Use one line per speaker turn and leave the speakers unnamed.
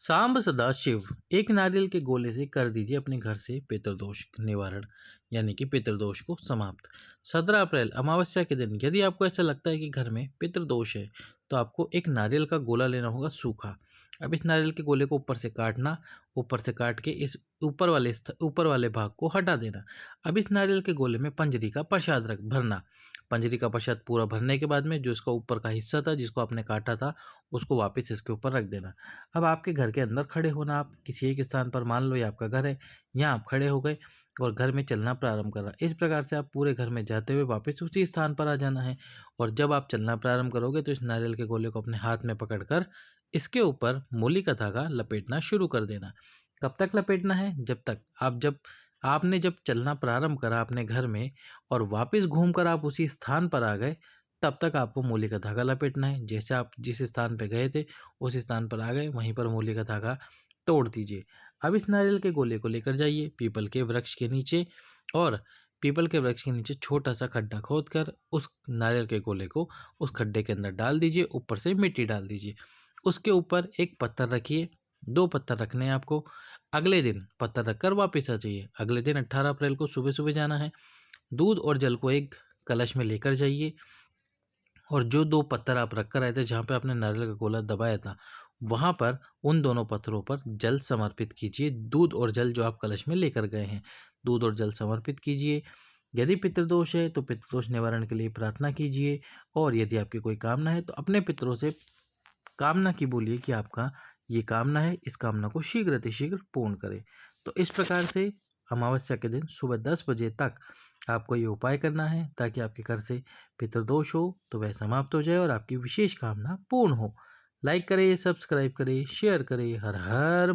सांब सदाशिव एक नारियल के गोले से कर दीजिए अपने घर से पितृदोष निवारण यानी कि पितृदोष को समाप्त। 17 अप्रैल अमावस्या के दिन यदि आपको ऐसा लगता है कि घर में पितृदोष है तो आपको एक नारियल का गोला लेना होगा सूखा। अब इस नारियल के गोले को ऊपर से काटना, ऊपर से काट के इस ऊपर वाले भाग को हटा देना। अब इस नारियल के गोले में पंजरी का प्रसाद रख भरना। पंजरी का प्रसाद पूरा भरने के बाद में जो इसका ऊपर का हिस्सा था जिसको आपने काटा था उसको वापस इसके ऊपर रख देना। अब आपके घर के अंदर खड़े होना, आप किसी एक स्थान पर, मान लो ये आपका घर है, यहाँ आप खड़े हो गए और घर में चलना प्रारंभ करा। इस प्रकार से आप पूरे घर में जाते हुए वापस उसी स्थान पर आ जाना है। और जब आप चलना प्रारंभ करोगे तो इस नारियल के गोले को अपने हाथ में पकड़कर इसके ऊपर मूली का धागा लपेटना शुरू कर देना। कब तक लपेटना है? जब आपने चलना प्रारंभ करा अपने घर में और वापस घूमकर आप उसी स्थान पर आ गए, तब तक आपको मूली का धागा लपेटना है। जैसे आप जिस स्थान पर गए थे उस स्थान पर आ गए, वहीं पर मूली का धागा तोड़ दीजिए। अब इस नारियल के गोले को लेकर जाइए पीपल के वृक्ष के नीचे और पीपल के वृक्ष के नीचे छोटा सा खड्डा खोदकर उस नारियल के गोले को उस खड्डे के अंदर डाल दीजिए। ऊपर से मिट्टी डाल दीजिए। उसके ऊपर एक पत्थर रखिए, 2 पत्थर रखने हैं आपको। अगले दिन पत्थर रखकर वापस आ जाइए। अगले दिन 18 अप्रैल को सुबह सुबह जाना है। दूध और जल को एक कलश में लेकर जाइए और जो 2 पत्थर आप रख कर आए थे जहाँ पे आपने नारियल का गोला दबाया था, वहाँ पर उन दोनों पत्थरों पर जल समर्पित कीजिए। दूध और जल जो आप कलश में लेकर गए हैं, दूध और जल समर्पित कीजिए। यदि पितृदोष है तो पितृदोष निवारण के लिए प्रार्थना कीजिए और यदि आपकी कोई कामना है तो अपने पितरों से कामना की बोलिए कि आपका ये कामना है, इस कामना को शीघ्र अतिशीघ्र पूर्ण करें। तो इस प्रकार से अमावस्या के दिन सुबह 10 बजे तक आपको ये उपाय करना है ताकि आपके घर से पितृदोष हो तो वह समाप्त हो जाए और आपकी विशेष कामना पूर्ण हो। लाइक करें, सब्सक्राइब करें, शेयर करें। हर हर